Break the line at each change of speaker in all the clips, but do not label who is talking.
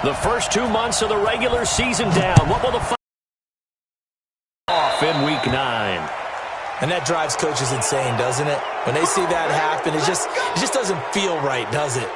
The first 2 months of the regular season down. What will the fight off in Week 9?
And that drives coaches insane, doesn't it? When they see that happen, it just doesn't feel right, does it?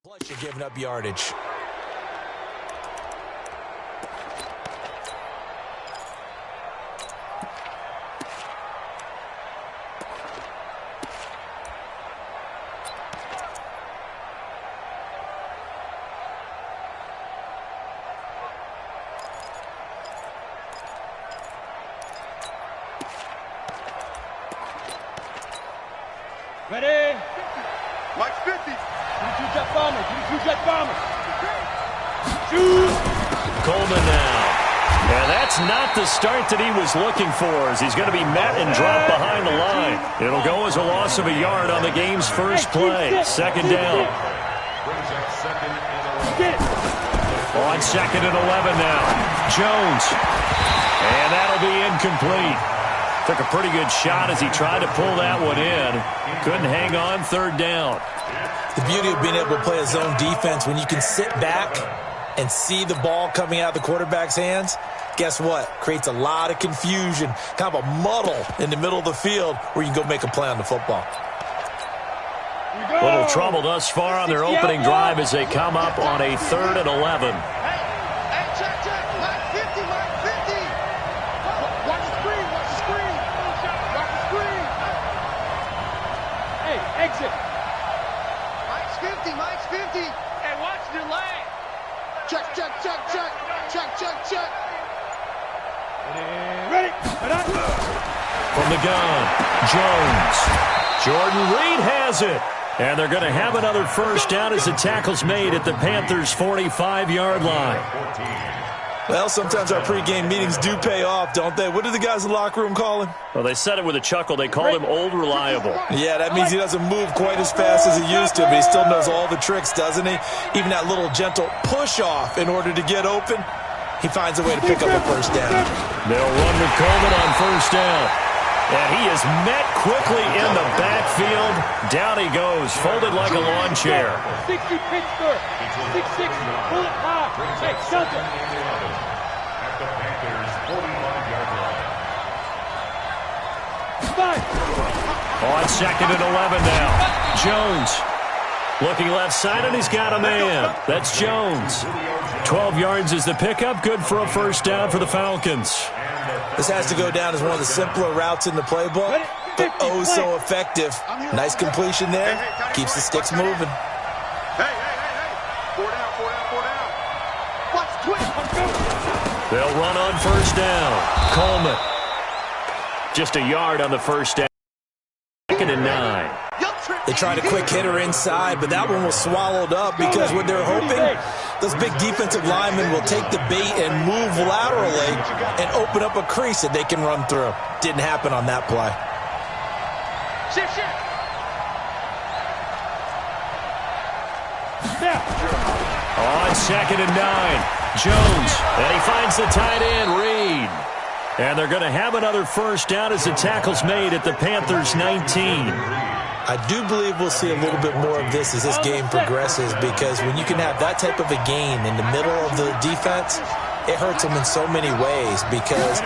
Plus, you're giving up yardage.
Ready?
Mike 50.
Jet bomber. Jet bomber. Shoot.
Coleman now. And that's not the start that he was looking for, as he's going to be met and dropped behind the line. It'll go as a loss of a yard on the game's first play. Second down. On second and 11 now. Jones. And that'll be incomplete. Took a pretty good shot as he tried to pull that one in. Couldn't hang on third down.
The beauty of being able to play a zone defense, when you can sit back and see the ball coming out of the quarterback's hands, guess what? Creates a lot of confusion, kind of a muddle in the middle of the field where you can go make a play on the football.
Little trouble thus far on their opening drive as they come up on a 3rd and 11.
Check. Ready.
From the gun, Jones. Jordan Reed has it. And they're going to have another first down as the tackle's made at the Panthers' 45-yard line.
Well, sometimes our pregame meetings do pay off, don't they? What do the guys in the locker room call him?
Well, they said it with a chuckle. They called him Old Reliable.
Yeah, that means he doesn't move quite as fast as he used to, but he still knows all the tricks, doesn't he? Even that little gentle push-off in order to get open, he finds a way to pick up a first down.
They'll run with Coleman on first down. And he is met quickly in the backfield. Down he goes, folded like a lawn chair.
60 Pittsburgh. 6-6. Pull it high. Hey, shelter.
At the Panthers' 45-yard line.
On second and 11 now. Jones. Looking left side, and he's got a man. That's Jones. 12 yards is the pickup. Good for a first down for the Falcons.
This has to go down as one of the simpler routes in the playbook, but oh so effective. Nice completion there. Keeps the sticks moving.
Hey. 4 down. Watch twist.
They'll run on first down. Coleman. Just a yard on the first down. Second and 9.
They tried a quick hitter inside, but that one was swallowed up because what they're hoping, those big defensive linemen will take the bait and move laterally and open up a crease that they can run through. Didn't happen on that play.
Shift.
On second and 9, Jones. And he finds the tight end, Reed. And they're going to have another first down as the tackle's made at the Panthers' 19.
I do believe we'll see a little bit more of this as this game progresses, because when you can have that type of a gain in the middle of the defense, it hurts them in so many ways, because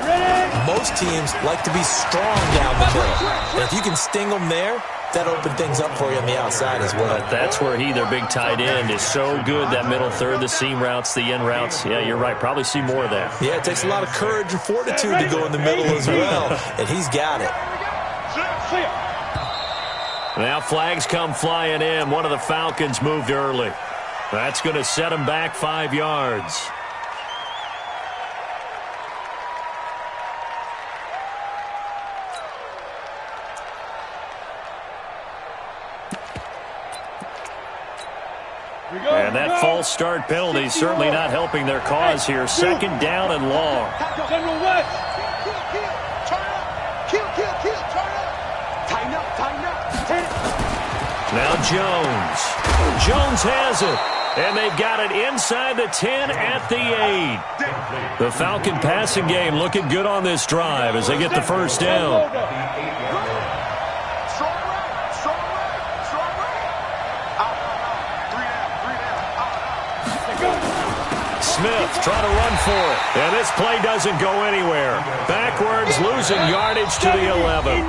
most teams like to be strong down the middle. And if you can sting them there, that opens things up for you on the outside as well.
But that's where their big tight end, is so good, that middle third, the seam routes, the end routes. Yeah, you're right. Probably see more of that. Yeah,
it takes a lot of courage and fortitude to go in the middle as well, and he's got it.
Now flags come flying in. One of the Falcons moved early. That's going to set him back 5 yards. And that false start penalty is certainly not helping their cause here. Second down and long.
General West.
Now Jones. Jones has it. And they've got it inside the 10 at the 8. The Falcon passing game looking good on this drive as they get the first down. Smith trying to run for it. And this play doesn't go anywhere. Backwards, losing yardage to the 11.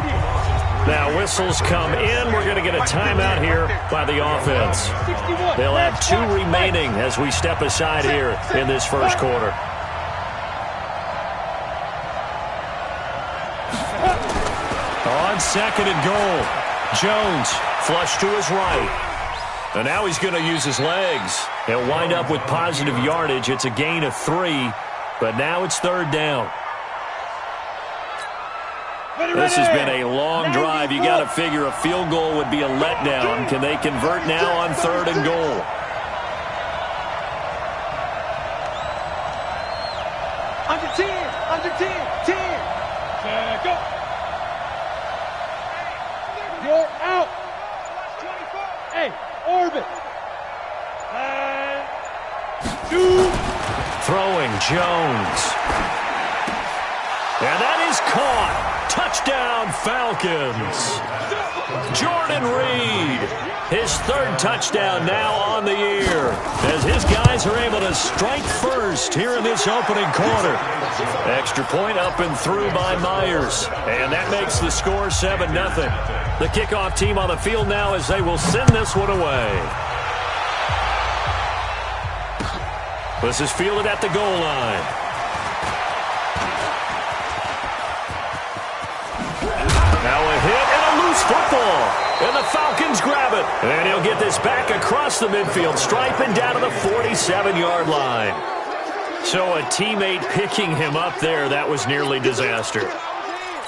Now whistles come in. We're going to get a timeout here by the offense. They'll have 2 remaining as we step aside here in this first quarter. On second and goal, Jones flush to his right. And now he's going to use his legs. He'll wind up with positive yardage. It's a gain of 3, but now it's third down. This has been a long drive. You got to figure a field goal would be a letdown. Can they convert now on third and goal?
Under 10, 10. Go. You're out. Hey, orbit. And 2.
Throwing Jones. And that is caught. Touchdown, Falcons. Jordan Reed, his third touchdown now on the year, as his guys are able to strike first here in this opening quarter. Extra point up and through by Myers, and that makes the score 7-0. The kickoff team on the field now as they will send this one away. This is fielded at the goal line. Now a hit and a loose football. And the Falcons grab it. And he'll get this back across the midfield stripe and down to the 47-yard line. So a teammate picking him up there, that was nearly disaster.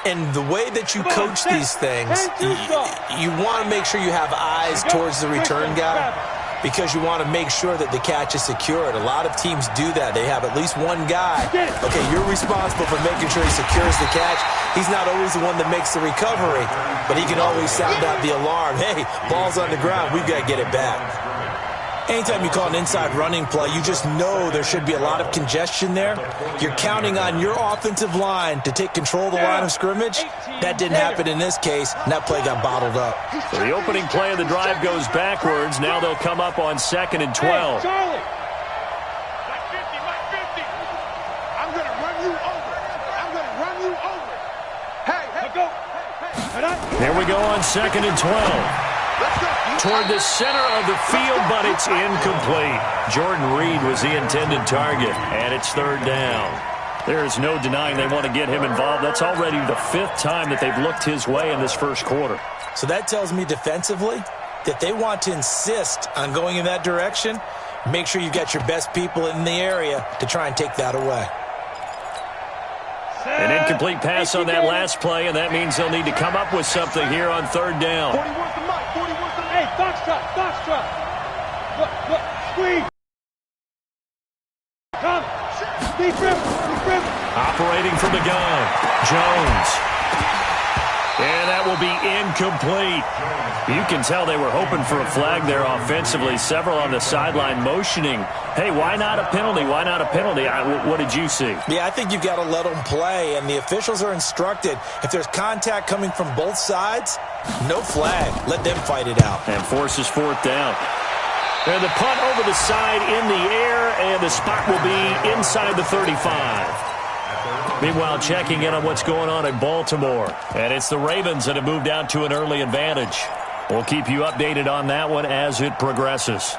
And the way that you coach these things, you want to make sure you have eyes towards the return guy, because you want to make sure that the catch is secured. A lot of teams do that. They have at least one guy. Okay, you're responsible for making sure he secures the catch. He's not always the one that makes the recovery, but he can always sound out the alarm. Hey, ball's on the ground. We've got to get it back. Anytime you call an inside running play, you just know there should be a lot of congestion there. You're counting on your offensive line to take control of the line of scrimmage. That didn't happen in this case, and that play got bottled up.
So the opening play of the drive goes backwards. Now they'll come up on 2nd and 12.
Hey, Charlie.
Mike 50. I'm going to run you over. Hey.
Go.
Here we go on 2nd and 12. Toward the center of the field, but it's incomplete. Jordan Reed was the intended target, and it's third down. There's no denying they want to get him involved. That's already the 5th time that they've looked his way in this first quarter.
So that tells me defensively that they want to insist on going in that direction. Make sure you've got your best people in the area to try and take that away.
An incomplete pass on that last play, and that means they'll need to come up with something here on third down.
40 wants the mic. Hey, Foxtrot. Look, squeeze. Come. Deep rim.
Operating from the gun, Jones. And that will be incomplete. You can tell they were hoping for a flag there offensively. Several on the sideline motioning, hey, why not a penalty? Why not a penalty? What did you see?
Yeah, I think you've got to let them play, and the officials are instructed. If there's contact coming from both sides, no flag. Let them fight it out.
And forces fourth down. And the punt over the side in the air, and the spot will be inside the 35. Meanwhile, checking in on what's going on in Baltimore. And it's the Ravens that have moved out to an early advantage. We'll keep you updated on that one as it progresses.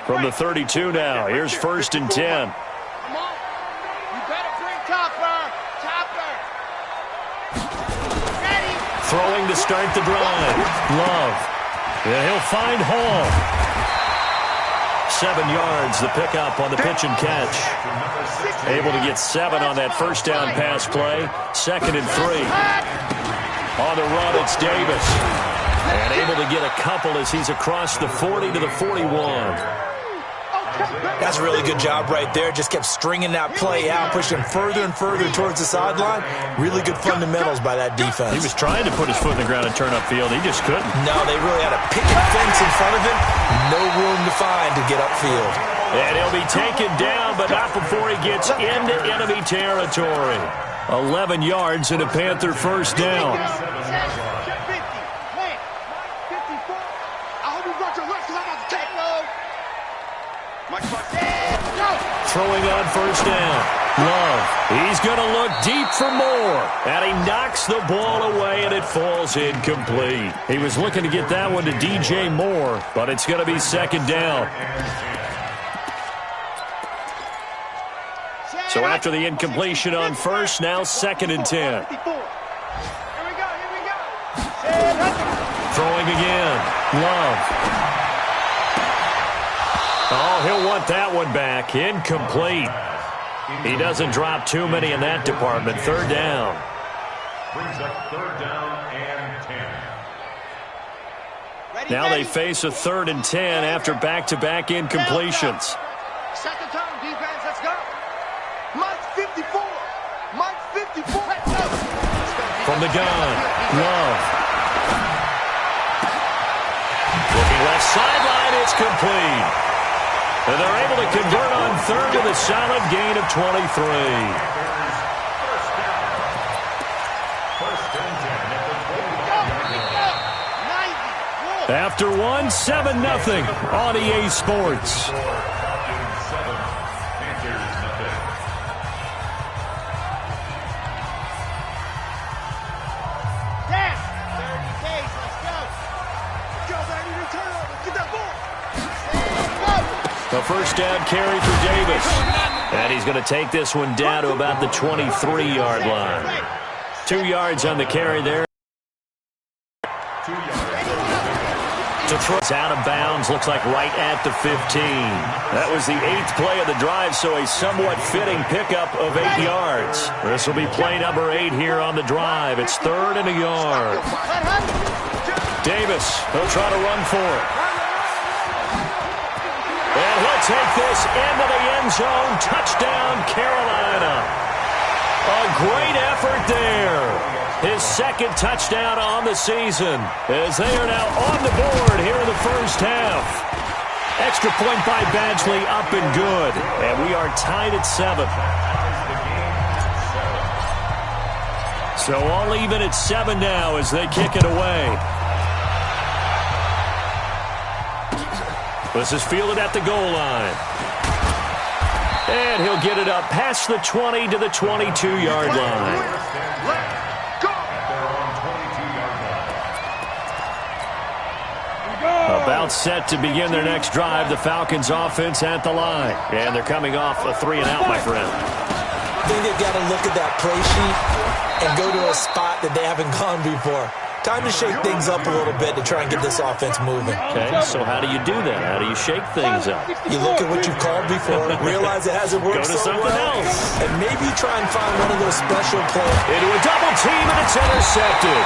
From the 32 now, here's 1st and 10.
Come on. You better bring Topper. Topper. Ready.
Throwing to start the drive. Love. And he'll find Hall. 7 yards, the pickup on the pitch and catch. Able to get 7 on that first down pass play. 2nd and 3. On the run, it's Davis. And able to get a couple as he's across the 40 to the 41.
That's a really good job right there. Just kept stringing that play out, pushing further and further towards the sideline. Really good fundamentals by that defense.
He was trying to put his foot in the ground and turn upfield. He just couldn't.
No, they really had a picket fence in front of him. No room to find to get upfield.
And he'll be taken down, but not before he gets into enemy territory. 11 yards and a Panther first down. Throwing on first down. Love. He's going to look deep for more. And he knocks the ball away, and it falls incomplete. He was looking to get that one to DJ Moore, but it's going to be 2nd down. So after the incompletion on first, now 2nd and 10.
Here we go.
Throwing again. Love. Oh, he'll want that one back. Incomplete. He doesn't drop too many in that department. 3rd down.
Brings up 3rd down and 10.
Now they face a 3rd and 10 after back-to-back incompletions.
Set the tone, defense. Let's go. Mike 54. Mike 54. Let's go.
From the gun. Love. Looking left sideline. It's complete. And they're able to convert on 3rd with a solid gain of 23. After one, 7-0 on EA Sports. A first down carry for Davis. And he's going to take this one down to about the 23-yard line. 2 yards on the carry there. To throw. It's out of bounds. Looks like right at the 15. That was the 8th play of the drive, so a somewhat fitting pickup of 8 yards. This will be play number 8 here on the drive. It's 3rd and a yard. Davis, he'll try to run for it. And he'll take this into the end zone. Touchdown, Carolina. A great effort there. His 2nd touchdown on the season as they are now on the board here in the first half. Extra point by Badgley up and good. And we are tied at 7. So all even at 7 now as they kick it away. This is fielded at the goal line. And he'll get it up past the 20 to the 22-yard line. About set to begin their next drive. The Falcons offense at the line. And they're coming off a 3-and-out, my friend.
I think they've got to look at that play sheet and go to a spot that they haven't gone before. Time to shake things up a little bit to try and get this offense moving.
Okay, so how do you do that? How do you shake things up?
You look at what you've called before, realize it hasn't worked
Go to
so
something
well,
else.
and maybe try and find one of those special plays.
Into a double team, and it's intercepted.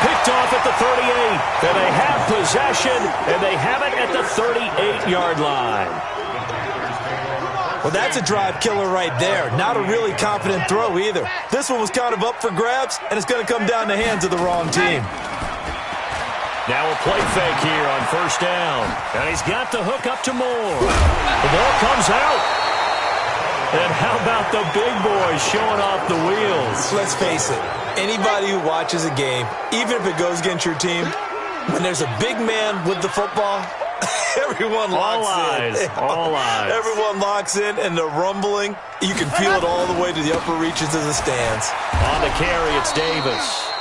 Picked off at the 38. And they have possession, and they have it at the 38-yard line.
Well, that's a drive killer right there. Not a really confident throw either. This one was kind of up for grabs, and it's going to come down the hands of the wrong team.
Now a play fake here on first down. And he's got the hook up to Moore. The ball comes out. And how about the big boys showing off the wheels?
Let's face it, anybody who watches a game, even if it goes against your team, when there's a big man with the football, everyone locks in.
All eyes.
Everyone locks in, and the rumbling, you can feel it all the way to the upper reaches of the stands.
On the carry, it's Davis.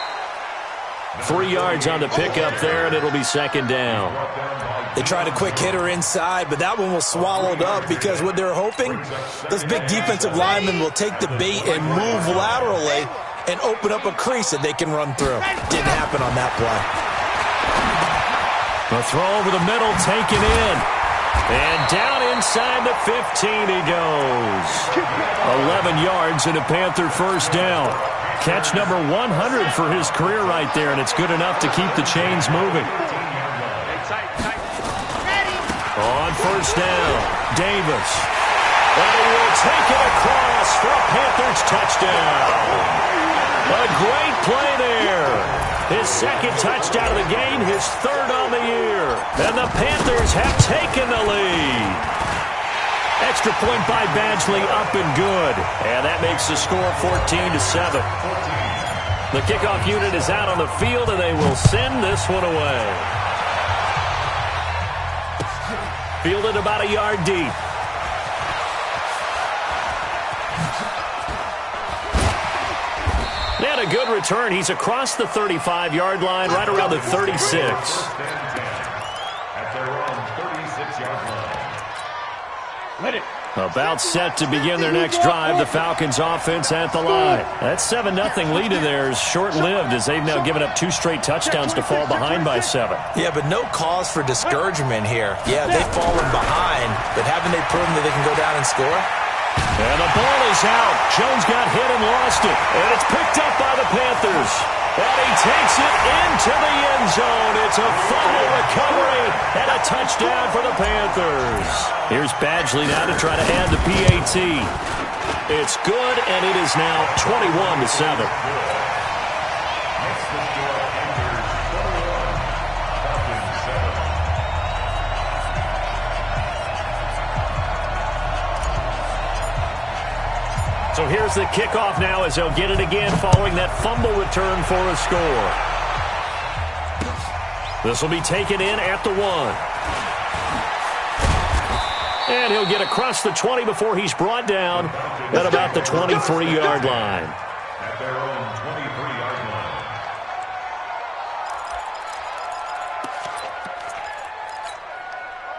3 yards on the pickup there, and it'll be second down.
They tried a quick hitter inside, but that one was swallowed up because what they're hoping, those big defensive linemen will take the bait and move laterally and open up a crease that they can run through. Didn't happen on that play.
A throw over the middle, taken in. And down inside the 15 he goes. 11 yards and a Panther first down. Catch number 100 for his career right there, and it's good enough to keep the chains moving. On first down, Davis. And he will take it across for a Panthers touchdown. A great play there. His second touchdown of the game, his third on the year. And the Panthers have taken the lead. Extra point by Badgley, up and good. And that makes the score 14-7. The kickoff unit is out on the field, and they will send this one away. Fielded about a yard deep. And a good return. He's across the 35-yard line, right around the 36. About set to begin their next drive. The Falcons offense at the line. That 7-0 lead in there is short-lived as they've now given up 2 straight touchdowns to fall behind by 7.
Yeah, but no cause for discouragement here. Yeah, they've fallen behind, but haven't they proven that they can go down and score?
And the ball is out. Jones got hit and lost it. And it's picked up by the Panthers. And he takes it into the end zone. It's a fumble recovery and a touchdown for the Panthers. Here's Badgley now to try to add the PAT. It's good, and it is now 21-7. So here's the kickoff now as they'll get it again following that fumble return for a score. This will be taken in at the 1. And he'll get across the 20 before he's brought down at about the 23-yard line.
At their own 23-yard line.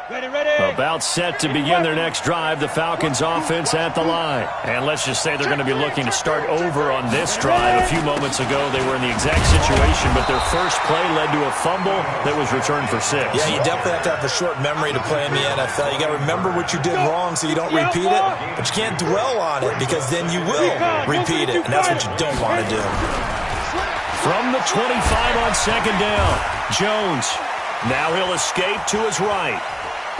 Ready.
About set to begin their next drive, the Falcons offense at the line. And let's just say they're going to be looking to start over on this drive. A few moments ago, they were in the exact situation, but their first play led to a fumble that was returned for 6.
Yeah, you definitely have to have a short memory to play in the NFL. You got to remember what you did wrong so you don't repeat it, but you can't dwell on it because then you will repeat it, and that's what you don't want to do.
From the 25 on second down, Jones. Now he'll escape to his right.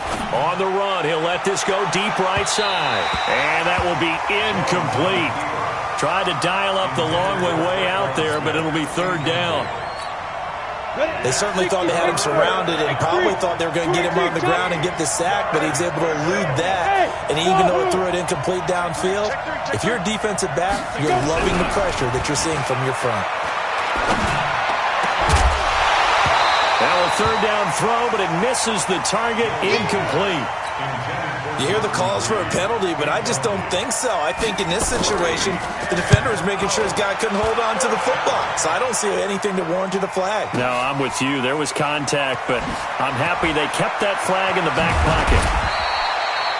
On the run, he'll let this go deep right side. And that will be incomplete. Tried to dial up the long way out there, but it'll be third down.
They certainly thought they had him surrounded and probably thought they were going to get him on the ground and get the sack, but he's able to elude that. And even though it threw it incomplete downfield, if you're a defensive back, you're loving the pressure that you're seeing from your front.
Now a third down throw, but it misses the target, incomplete.
You hear the calls for a penalty, but I just don't think so. I think in this situation, the defender is making sure his guy couldn't hold on to the football. So I don't see anything to warrant the flag.
No, I'm with you. There was contact, but I'm happy they kept that flag in the back pocket.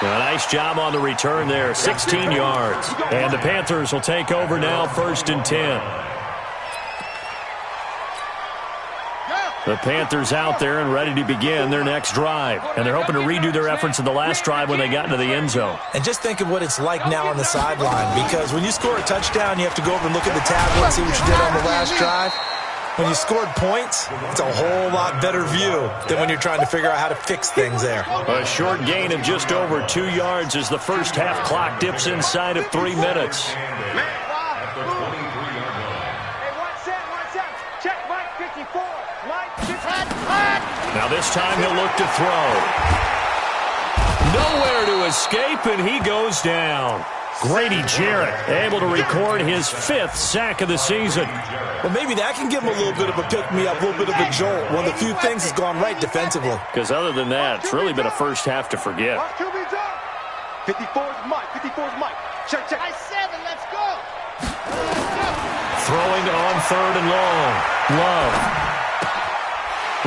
A nice job on the return there, 16 yards. And the Panthers will take over now, 1st and 10. The Panthers out there and ready to begin their next drive. And they're hoping to redo their efforts in the last drive when they got into the end zone.
And just think of what it's like now on the sideline, because when you score a touchdown, you have to go over and look at the tablet and see what you did on the last drive. When you scored points, it's a whole lot better view than when you're trying to figure out how to fix things there.
A short gain of just over 2 yards as the first half clock dips inside of 3 minutes. Now this time he'll look to throw. Nowhere to escape, and he goes down. Grady Jarrett able to record his 5th sack of the season.
Well, maybe that can give him a little bit of a pick-me-up, a little bit of a jolt. One of the few things has gone right defensively.
Because other than that, it's really been a first half to forget.
54's Mike. 54's Mike. Check. I 7. Let's go.
Throwing on 3rd and long. Love.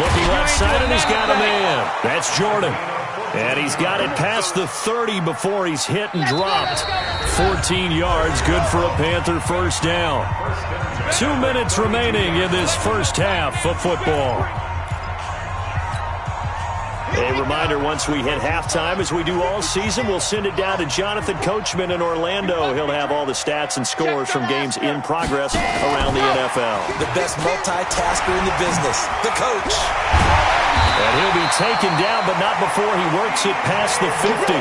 Looking left side, and he's got a man. That's Jordan. And he's got it past the 30 before he's hit and dropped. 14 yards, good for a Panther first down. 2 minutes remaining in this first half of football. A reminder, once we hit halftime, as we do all season, we'll send it down to Jonathan Coachman in Orlando. He'll have all the stats and scores from games in progress around the NFL.
The best multitasker in the business, the coach.
And he'll be taken down, but not before he works it past the 50.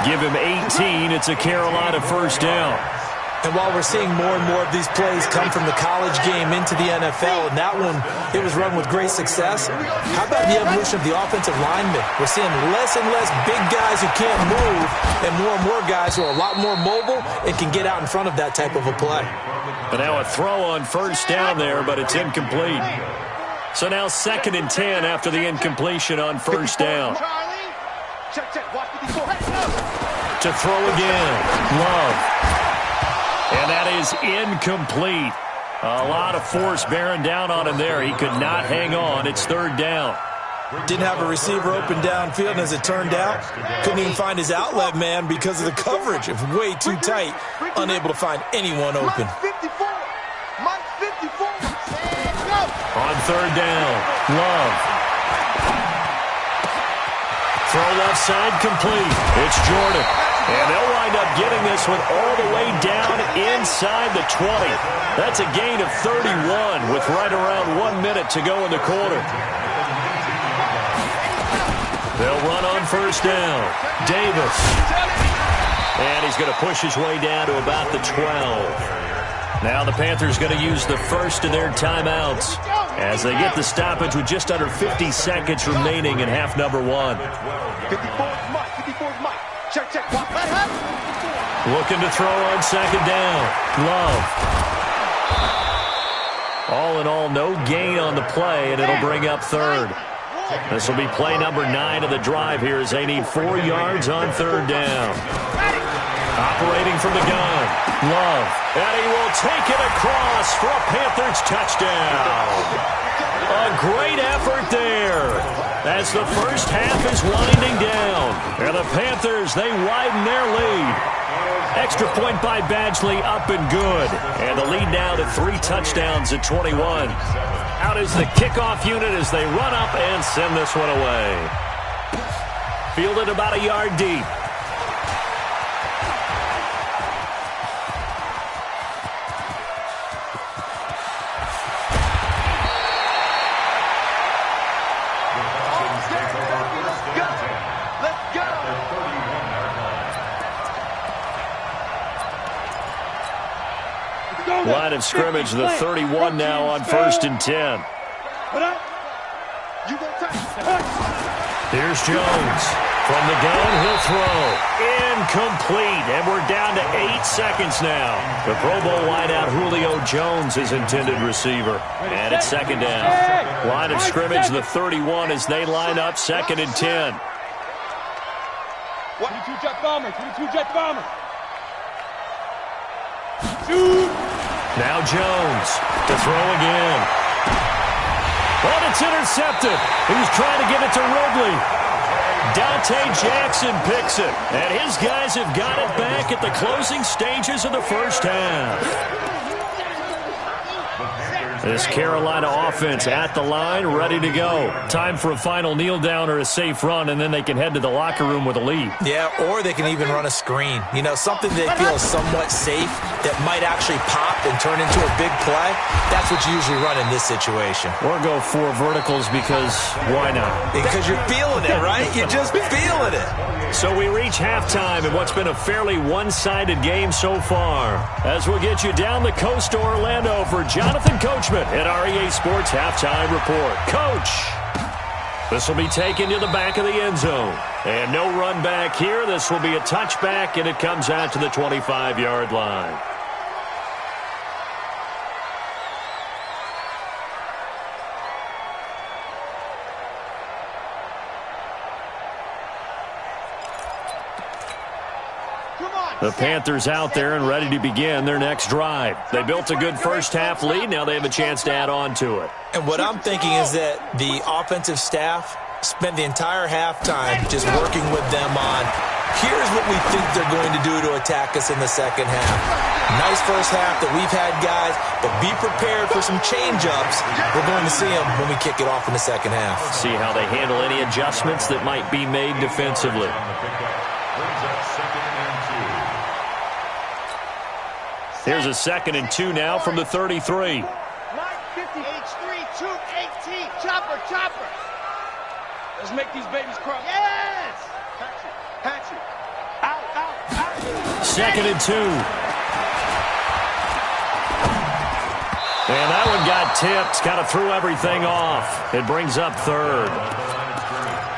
Give him 18. It's a Carolina first down.
And while we're seeing more and more of these plays come from the college game into the NFL, and that one, it was run with great success, how about the evolution of the offensive linemen? We're seeing less and less big guys who can't move and more guys who are a lot more mobile and can get out in front of that type of a play.
But now a throw on first down there, but it's incomplete. So now 2nd and 10 after the incompletion on first down. To throw again. Love. And that is incomplete. A lot of force bearing down on him there. He could not hang on. It's 3rd down.
Didn't have a receiver open downfield, and as it turned out, couldn't even find his outlet man because of the coverage. It was way too tight, unable to find anyone open.
Mike 54.
On 3rd down, Love. Throw left side complete. It's Jordan. And they'll wind up getting this one all the way down inside the 20. That's a gain of 31 with right around 1 minute to go in the quarter. They'll run on first down. Davis. And he's going to push his way down to about the 12. Now the Panthers going to use the first of their timeouts as they get the stoppage with just under 50 seconds remaining in half number 1.
54's Mike. 54's Mike. Check.
Looking to throw on 2nd down. Love. All in all, no gain on the play, and it'll bring up 3rd. This will be play number 9 of the drive here as they need 4 yards on 3rd down. Operating from the gun. Love. And he will take it across for a Panthers touchdown. A great effort there as the first half is winding down. And the Panthers, they widen their lead. Extra point by Badgley, up and good. And the lead now to 3 touchdowns at 21. Out is the kickoff unit as they run up and send this one away. Fielded about a yard deep. Line of scrimmage, the 31 now on 1st and 10. Here's Jones. From the gun, he'll throw. Incomplete. And we're down to 8 seconds now. The Pro Bowl wideout Julio Jones is intended receiver. And it's 2nd down. Line of scrimmage, the 31 as they line up 2nd and 10.
22 jet bomber. 22 jet bomber. Shoot.
Now Jones to throw again. And it's intercepted. He's trying to give it to Ridley. Dante Jackson picks it. And his guys have got it back at the closing stages of the first half. This Carolina offense at the line, ready to go. Time for a final kneel down or a safe run, and then they can head to the locker room with a lead.
Yeah, or they can even run a screen. You know, something they feel is somewhat safe that might actually pop and turn into a big play. That's what you usually run in this situation.
Or go 4 verticals because why not?
Because you're feeling it, right? You're just feeling it.
So we reach halftime in what's been a fairly one-sided game so far. As we'll get you down the coast to Orlando for Jonathan Coachman at our EA Sports Halftime Report. Coach, this will be taken to the back of the end zone. And no run back here. This will be a touchback, and it comes out to the 25-yard line. The Panthers out there and ready to begin their next drive. They built a good first-half lead. Now they have a chance to add on to it.
And what I'm thinking is that the offensive staff spent the entire halftime just working with them on, here's what we think they're going to do to attack us in the second half. Nice first half that we've had, guys, but be prepared for some change-ups. We're going to see them when we kick it off in the second half.
See how they handle any adjustments that might be made defensively. Here's a 2nd and 2 now from the 33.
950 H3 Troop 18. Chopper, chopper. Let's make these babies cry. Yes! Patch it. Out, out, out.
2nd and 2. And that one got tipped. Kind of threw everything off. It brings up 3rd.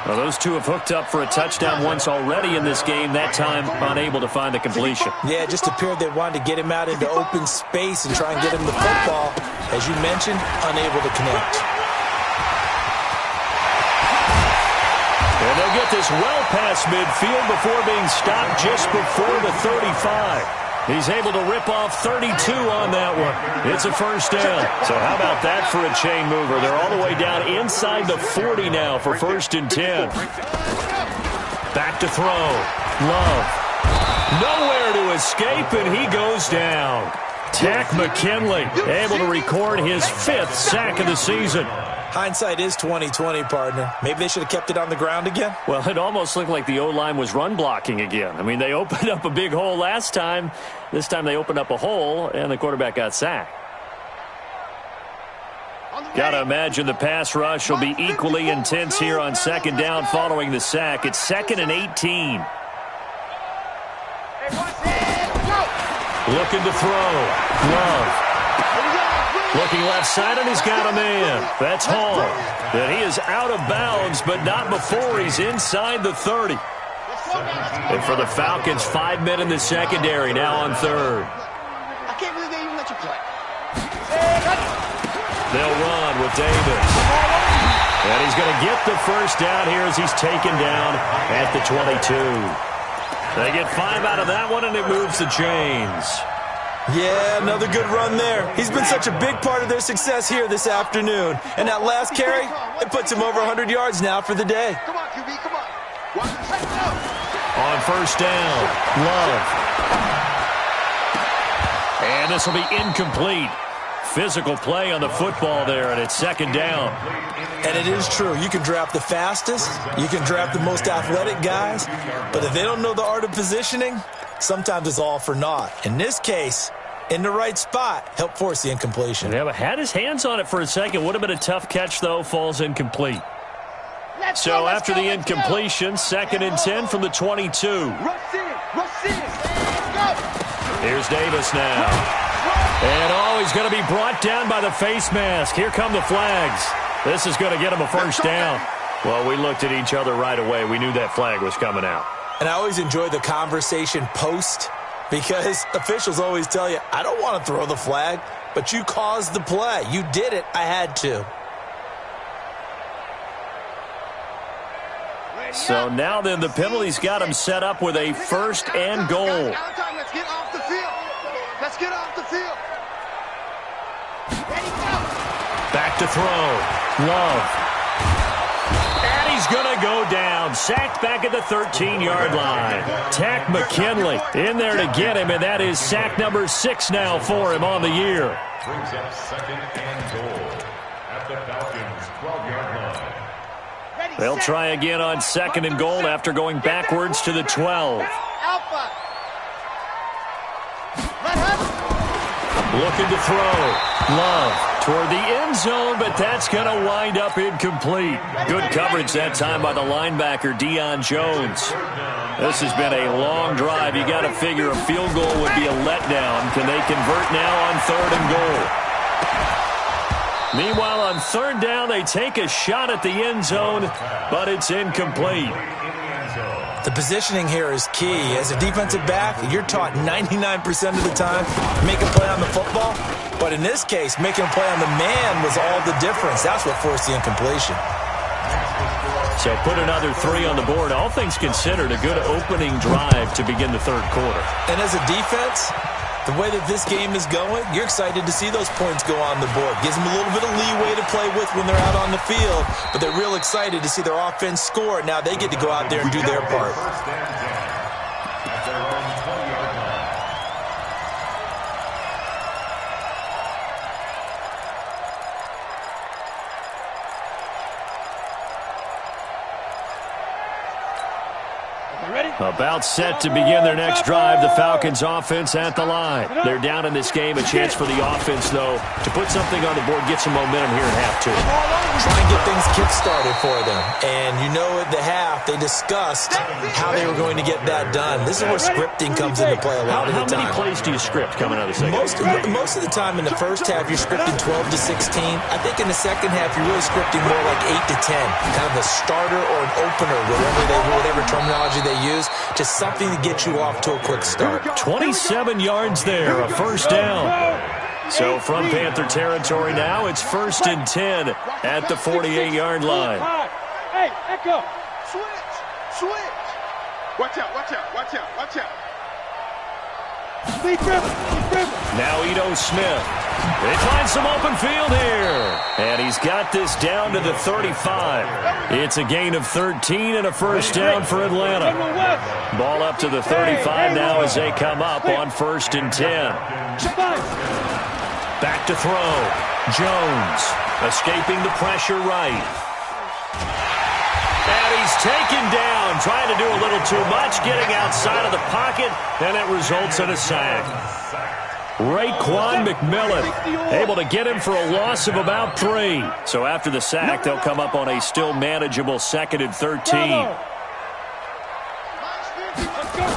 Well, those two have hooked up for a touchdown once already in this game, that time unable to find the completion.
Yeah, it just appeared they wanted to get him out into open space and try and get him the football. As you mentioned, unable to connect.
And they'll get this well past midfield before being stopped just before the 35. He's able to rip off 32 on that one. It's a first down. So how about that for a chain mover? They're all the way down inside the 40 now for 1st and 10. Back to throw. Love. Nowhere to escape, and he goes down. Tack McKinley able to record his 5th sack of the season.
Hindsight is 20/20, partner. Maybe they should have kept it on the ground again.
Well, it almost looked like the O-line was run blocking again. I mean, they opened up a big hole last time. This time they opened up a hole, and the quarterback got sacked. Got to imagine the pass rush will be equally intense here on 2nd down following the sack. It's 2nd and 18. Looking to throw. Love. Looking left side, and he's got a man. That's Hall. And he is out of bounds, but not before he's inside the 30. And for the Falcons, 5 men in the secondary, now on 3rd.
I can't believe they even let you play.
They'll run with Davis. And he's going to get the first down here as he's taken down at the 22. They get 5 out of that one, and it moves the chains.
Yeah, another good run there. He's been such a big part of their success here this afternoon. And that last carry, it puts him over 100 yards now for the day.
Come on, QB, come on.
On 1st down, Love. And this will be incomplete. Physical play on the football there, and it's 2nd down.
And it is true. You can draft the fastest. You can draft the most athletic guys. But if they don't know the art of positioning, sometimes it's all for naught. In this case, in the right spot, help force the incompletion.
Yeah, but had his hands on it for a second. Would have been a tough catch, though. Falls incomplete. So after the incompletion, 2nd and 10 from the 22. Here's Davis now. And, he's going to be brought down by the face mask. Here come the flags. This is going to get him a first down. Well, we looked at each other right away. We knew that flag was coming out.
And I always enjoy the conversation post because officials always tell you, I don't want to throw the flag, but you caused the play. You did it. I had to.
So now then the penalty's got him set up with a 1st and goal.
Let's get off the field. Let's get off the field.
Back to throw. Love. And he's is going to go down. Sacked back at the 13-yard line. Tack McKinley in there to get him, and that is sack number 6 now for him on the year.
Brings up 2nd and goal at the Falcons' 12-yard line.
They'll try again on 2nd and goal after going backwards to the 12.
Alpha.
Looking to throw. Love toward the end zone, but that's going to wind up incomplete. Good coverage that time by the linebacker, Deion Jones. This has been a long drive. You got to figure a field goal would be a letdown. Can they convert now on 3rd and goal? Meanwhile, on 3rd down, they take a shot at the end zone, but it's incomplete.
The positioning here is key. As a defensive back, you're taught 99% of the time, make a play on the football. But in this case, making a play on the man was all the difference. That's what forced the incompletion.
So put another 3 on the board. All things considered, a good opening drive to begin the 3rd quarter.
And as a defense, the way that this game is going, you're excited to see those points go on the board. Gives them a little bit of leeway to play with when they're out on the field, but they're real excited to see their offense score. Now they get to go out there and do their part.
About set to begin their next drive, the Falcons offense at the line. They're down in this game. A chance for the offense, though, to put something on the board, get some momentum here in half 2.
Try and get things kick-started for them. And you know at the half, they discussed how they were going to get that done. This is where scripting comes into play a lot of the time.
How many plays do you script coming out of the second?
Most of the time in the first half, you're scripting 12 to 16. I think in the second half, you're really scripting more like 8 to 10. Kind of a starter or an opener, whatever terminology they use. Just something to get you off to a quick start.
27 yards there, a 1st down. So from Panther territory now, it's 1st and 10 at the 48-yard line.
Hey, Echo. Switch. Watch out.
Now Ito Smith. They find some open field here. And he's got this down to the 35. It's a gain of 13 and a 1st down for Atlanta. Ball up to the 35 now as they come up on 1st and 10. Back to throw. Jones escaping the pressure right. And he's taken down, trying to do a little too much, getting outside of the pocket, and it results in a sack. Raekwon McMillan able to get him for a loss of about 3. So after the sack, they'll come up on a still manageable 2nd and 13.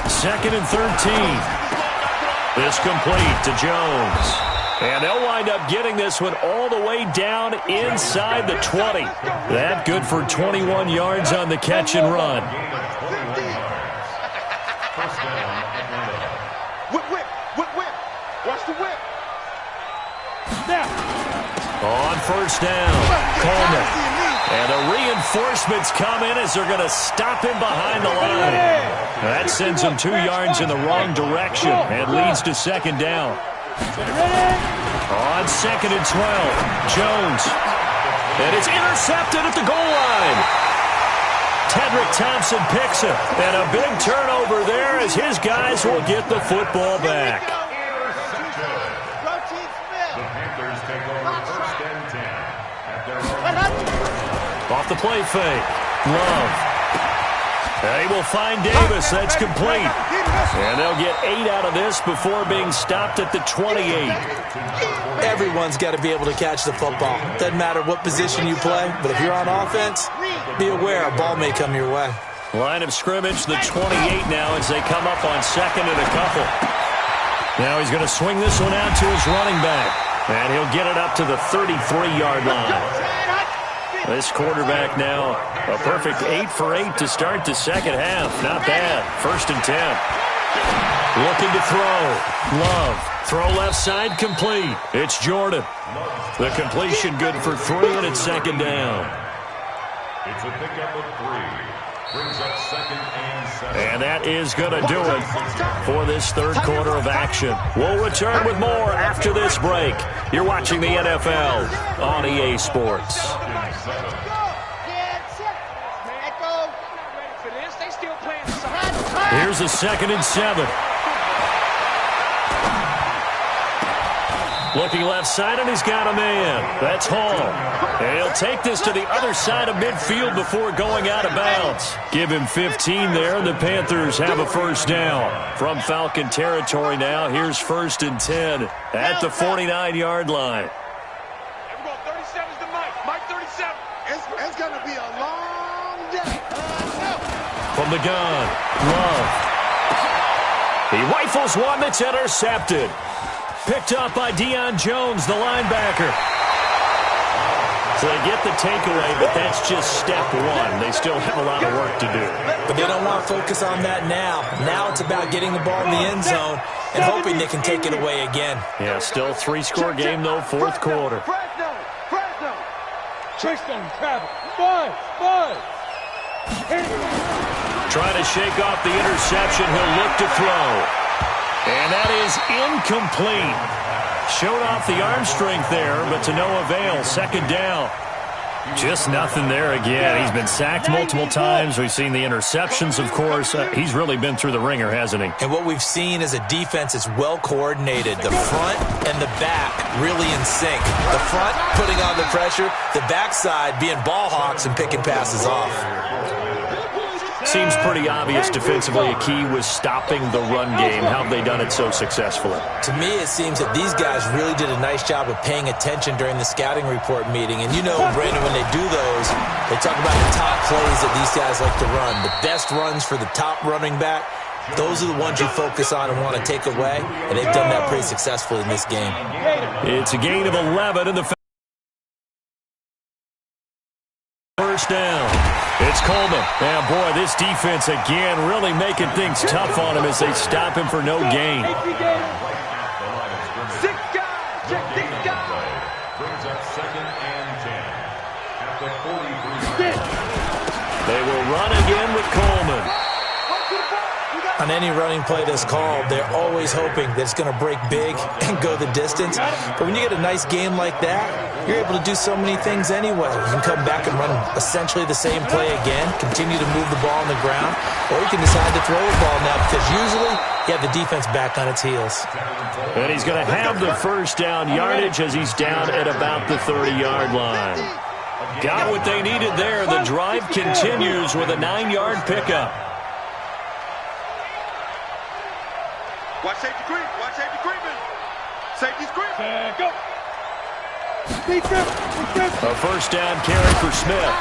2nd and 13. This complete to Jones. And they'll wind up getting this one all the way down inside the 20. That good for 21 yards on the catch and run.
Whip. Watch the whip.
On 1st down, Coleman. And the reinforcements come in as they're going to stop him behind the line. That sends him 2 yards in the wrong direction and leads to 2nd down. On 2nd and 12, Jones. And it's intercepted at the goal line. Tedrick Thompson picks it. And a big turnover there as his guys will get the football back.
The Panthers take over 1st and 10 at their own.
Off the play fake. Love. They will find Davis. That's complete. And they'll get 8 out of this before being stopped at the 28.
Everyone's got to be able to catch the football. Doesn't matter what position you play, but if you're on offense, be aware a ball may come your way.
Line of scrimmage, the 28 now as they come up on 2nd and a couple. Now he's going to swing this one out to his running back. And he'll get it up to the 33-yard line. This quarterback now, a perfect 8 for 8 to start the second half. Not bad. 1st and 10. Looking to throw. Love. Throw left side complete. It's Jordan. The completion good for 3, and it's 2nd down.
It's a pickup of 3. Brings up 2nd and 7.
And that is going to do it for this 3rd quarter of action. We'll return with more after this break. You're watching the NFL on EA Sports. Here's a 2nd and 7. Looking left side, and he's got a man. That's Hall. And he'll take this to the other side of midfield before going out of bounds. Give him 15 there, and the Panthers have a first down. From Falcon territory now, here's 1st and 10 at the 49-yard line.
Everyone, 37's the Mike. Mike 37.
It's going to be a long day.
From the gun, Love. He rifles one that's intercepted. Picked up by Deion Jones, the linebacker. So they get the takeaway, but that's just step one. They still have a lot of work to do.
But they don't want to focus on that now. Now it's about getting the ball in the end zone and hoping they can take it away again.
Yeah, still 3-score game, though, 4th quarter.
Fresno. Chase down travel. Five.
Trying to shake off the interception. He'll look to throw. And that is incomplete. Showed off the arm strength there, but to no avail. 2nd down. Just nothing there again. He's been sacked multiple times. We've seen the interceptions, of course. He's really been through the ringer, hasn't he?
And what we've seen is a defense that's well coordinated. The front and the back really in sync. The front putting on the pressure. The backside being ball hawks and picking passes off.
Seems pretty obvious defensively a key was stopping the run game. How have they done it so successfully?
To me, it seems that these guys really did a nice job of paying attention during the scouting report meeting. And you know, Brandon, when they do those, they talk about the top plays that these guys like to run. The best runs for the top running back, those are the ones you focus on and want to take away. And they've done that pretty successfully in this game.
It's a gain of 11 in the first down. It's Coleman. And, boy, this defense, again, really making things tough on him as they stop him for no gain.
6 guys. Check 6 guys.
Brings up 2nd and 10 at the 43.
They will run again with Coleman.
On any running play that's called, they're always hoping that it's going to break big and go the distance. But when you get a nice game like that, you're able to do so many things anyway. You can come back and run essentially the same play again, continue to move the ball on the ground, or you can decide to throw the ball now because usually you have the defense back on its heels.
And he's going to have the first down yardage as he's down at about the 30-yard line. Got what they needed there. The drive continues with a 9-yard pickup.
Watch safety creep. Watch safety creeping. Safety's creeping. Go.
A first down carry for Smith.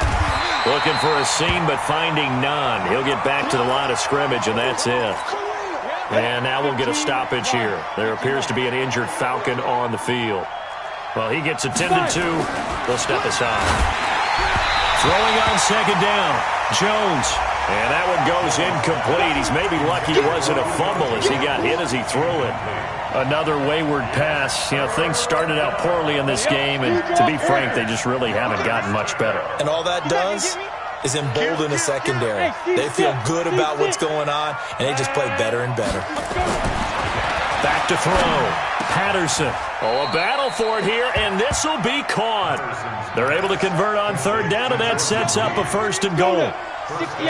Looking for a seam, but finding none. He'll get back to the line of scrimmage, and that's it. And now we'll get a stoppage here. There appears to be an injured Falcon on the field. Well, he gets attended to. They'll step aside. Throwing on 2nd down. Jones. And that one goes incomplete. He's maybe lucky it wasn't a fumble as he got hit as he threw it. Another wayward pass. You know, things started out poorly in this game, and to be frank, they just really haven't gotten much better.
And all that does is embolden the secondary. They feel good about what's going on, and they just play better and better.
Back to throw. Patterson. Oh, a battle for it here, and this will be caught. They're able to convert on 3rd down, and that sets up a 1st and goal.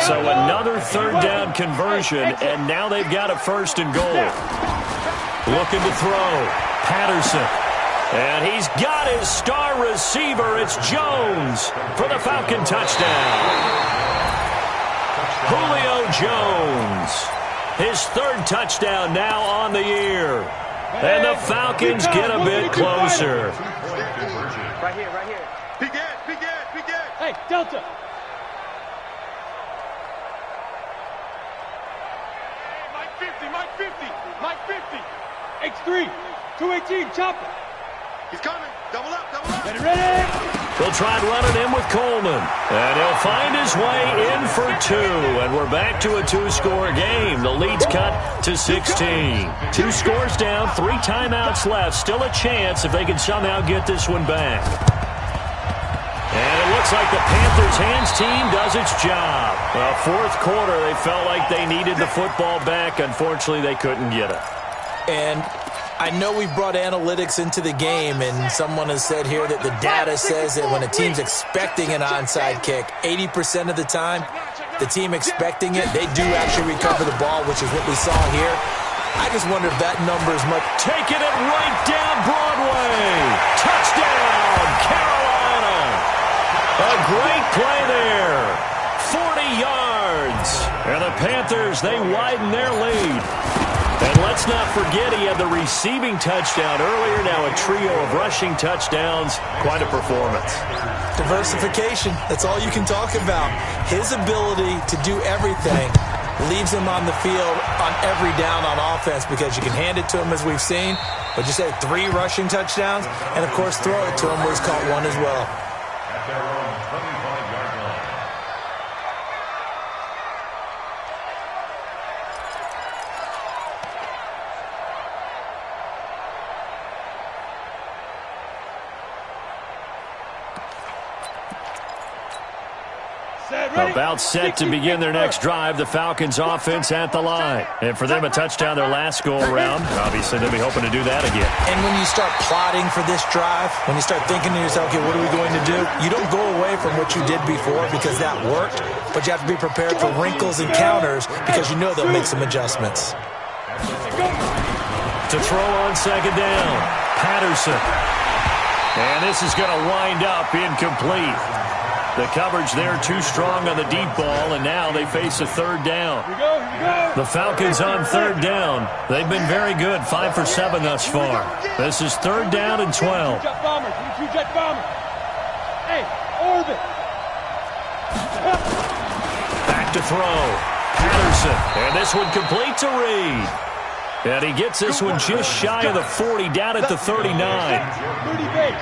So another 3rd down conversion, and now they've got a 1st and goal. Looking to throw. Patterson. And he's got his star receiver. It's Jones for the Falcon touchdown. Julio Jones. His 3rd touchdown now on the year. And the Falcons get a bit closer.
Right here. Peek in. Hey, Delta. Mike 50. X3. 218. Chopper.
He's coming. Double up.
Ready.
They'll try running him with Coleman. And he'll find his way in for 2. And we're back to a 2-score game. The lead's cut to 16. 2 scores down, 3 timeouts left. Still a chance if they can somehow get this one back. And it looks like the Panthers' hands team does its job. Well, 4th quarter, they felt like they needed the football back. Unfortunately, they couldn't get it.
And I know we brought analytics into the game, and someone has said here that the data says that when a team's expecting an onside kick, 80% of the time, the team expecting it, they do actually recover the ball, which is what we saw here. I just wonder if that number is much.
Taking it right down Broadway. Touchdown, Carolina. A great play there. 40 yards. And the Panthers, they widen their lead. And let's not forget he had the receiving touchdown earlier. Now a trio of rushing touchdowns. Quite a performance.
Diversification. That's all you can talk about. His ability to do everything leaves him on the field on every down on offense because you can hand it to him as we've seen. But you say 3 rushing touchdowns and, of course, throw it to him where he's caught 1 as well.
At their own 25-yard line.
About set to begin their next drive, the Falcons offense at the line. And for them, a touchdown their last go-around. Obviously, they'll be hoping to do that again.
And when you start plotting for this drive, when you start thinking to yourself, okay, what are we going to do? You don't go away from what you did before because that worked, but you have to be prepared for wrinkles and counters because you know they'll make some adjustments.
To throw on second down, Patterson. And this is going to wind up incomplete. The coverage there too strong on the deep ball, and now they face a third down.
Here we go.
The Falcons on third down. They've been very good, 5 for 7 thus far. This is third down and 12.
Jet bombers. Jet bombers. Hey, orbit.
Back to throw. Patterson. And this one complete to Reed. And he gets this one just shy of the 40, down at the 39.
30 base.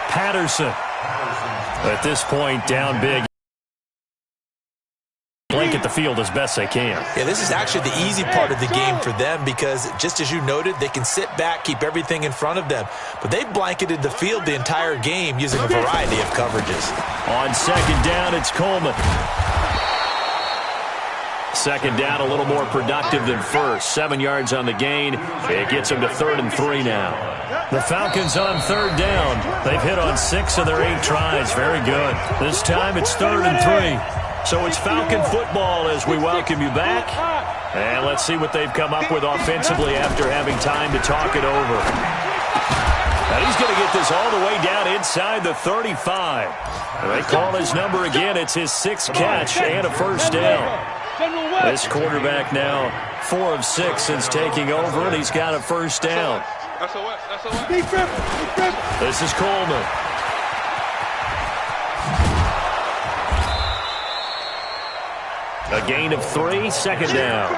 Patterson. At this point, down big. Blanket the field as best they can.
Yeah, this is actually the easy part of the game for them because, just as you noted, they can sit back, keep everything in front of them. But they've blanketed the field the entire game using a variety of coverages.
On second down, it's Coleman. Second down, a little more productive than first. 7 yards on the gain. It gets them to 3rd and 3 now. The Falcons on third down. They've hit on 6 of their 8 tries. Very good. This time it's 3rd and 3. So it's Falcon football as we welcome you back. And let's see what they've come up with offensively after having time to talk it over. And he's going to get this all the way down inside the 35. They call his number again. It's his 6th catch and a first down. This quarterback now 4 of 6 since taking over, and he's got a first down. This is Coleman. A gain of 3, second down.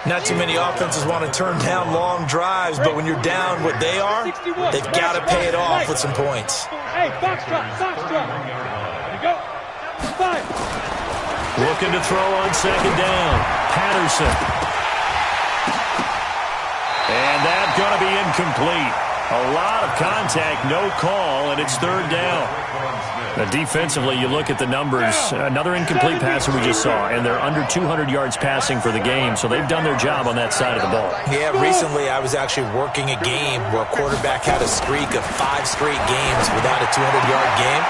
Not too many offenses want to turn down long drives, but when you're down what they are, they've got to pay it off with some points.
Hey, box drop. There you go. 5.
Looking to throw on second down. Patterson. And that's going to be incomplete. A lot of contact, no call, and it's third down. Defensively, you look at the numbers. Another incomplete pass that we just saw, and they're under 200 yards passing for the game, so they've done their job on that side of the ball.
Yeah, recently I was actually working a game where a quarterback had a streak of 5 straight games without a 200-yard game.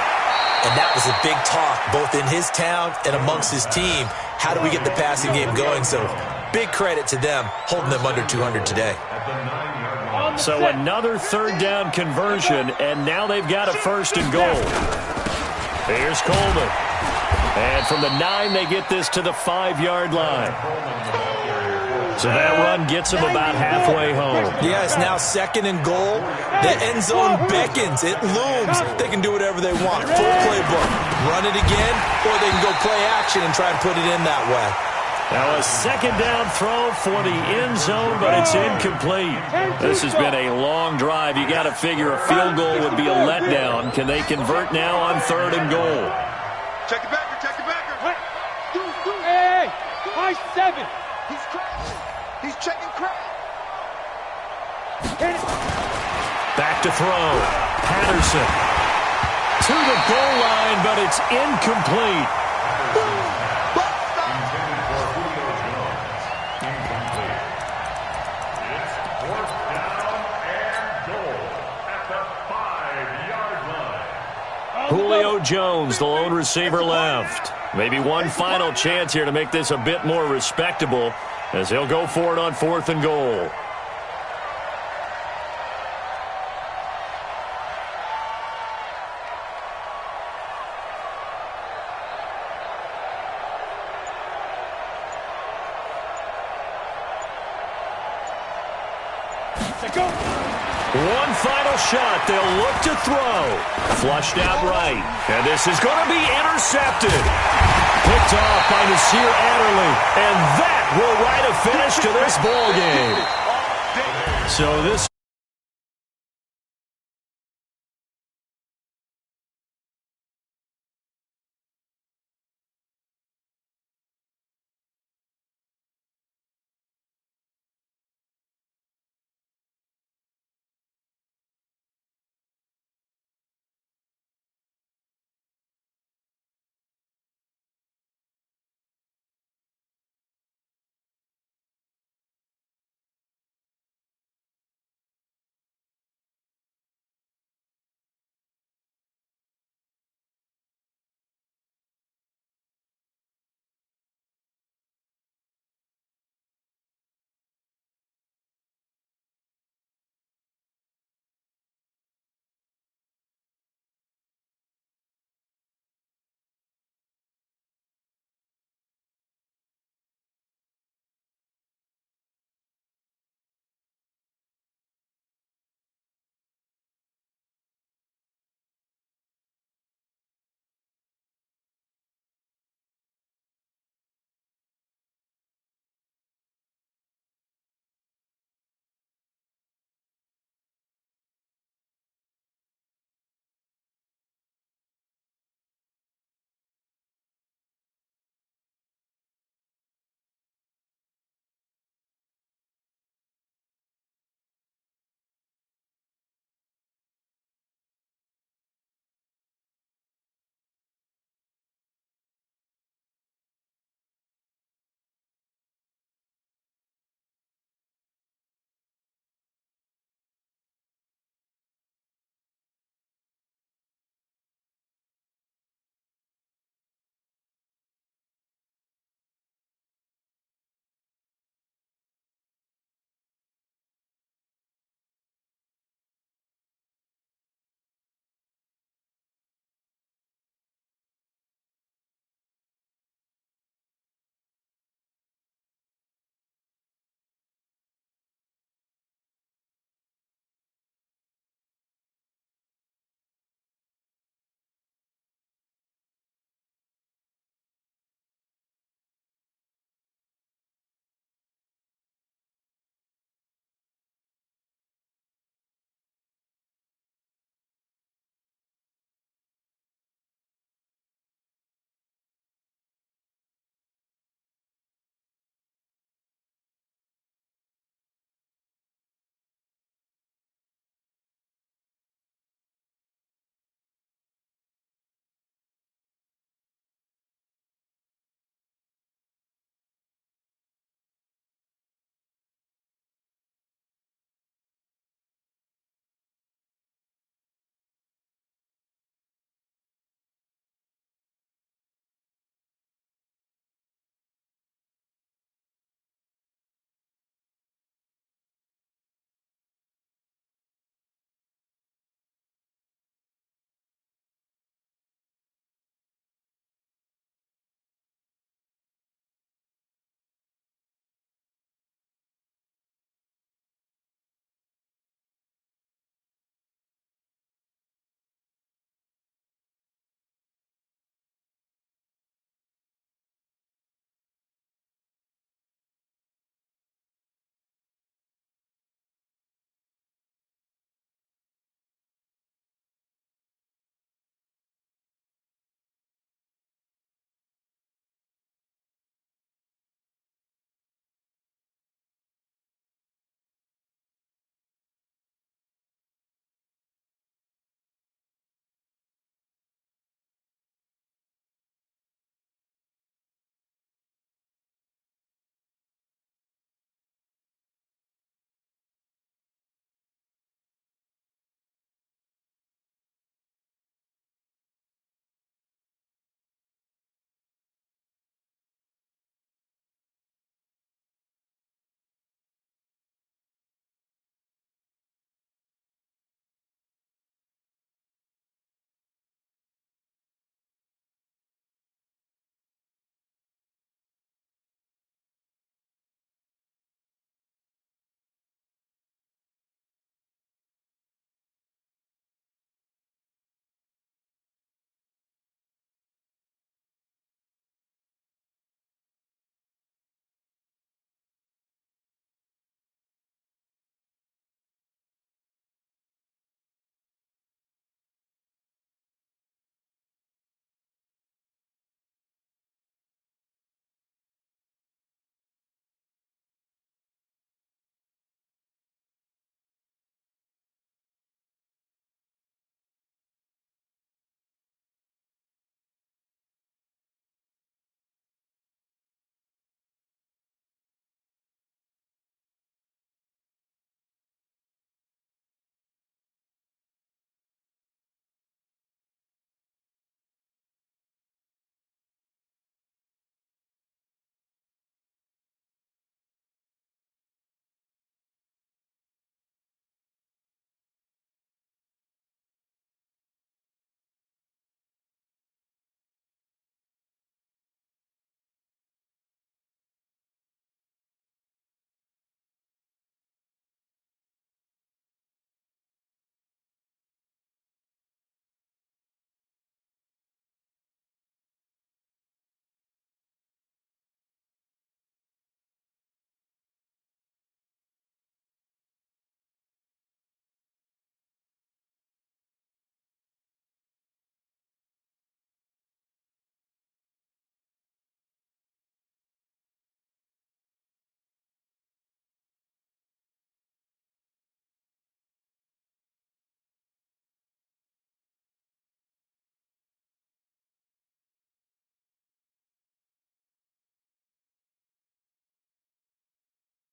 And that was a big talk, both in his town and amongst his team. How do we get the passing game going? So big credit to them, holding them under 200 today.
So another third down conversion, and now they've got a first and goal. Here's Coleman. And from the 9, they get this to the 5-yard line. So that run gets them about halfway home.
Yeah, it's now 2nd and goal. The end zone beckons. It looms. They can do whatever they want. Full playbook. Run it again, or they can go play action and try and put it in that way.
Now a second down throw for the end zone, but it's incomplete. This has been a long drive. You got to figure a field goal would be a letdown. Can they convert now on 3rd and goal?
Check it back.
Hey, high 7.
He's crashing. He's checking crack.
Back to throw. Patterson to the goal line, but it's incomplete. Jones, the lone receiver left. Maybe one final chance here to make this a bit more respectable as he'll go for it on 4th and goal. One final shot. They'll look to throw. Flushed out right. And this is going to be intercepted. Picked off by Nasir Adderley. And that will write a finish to this ball game. So this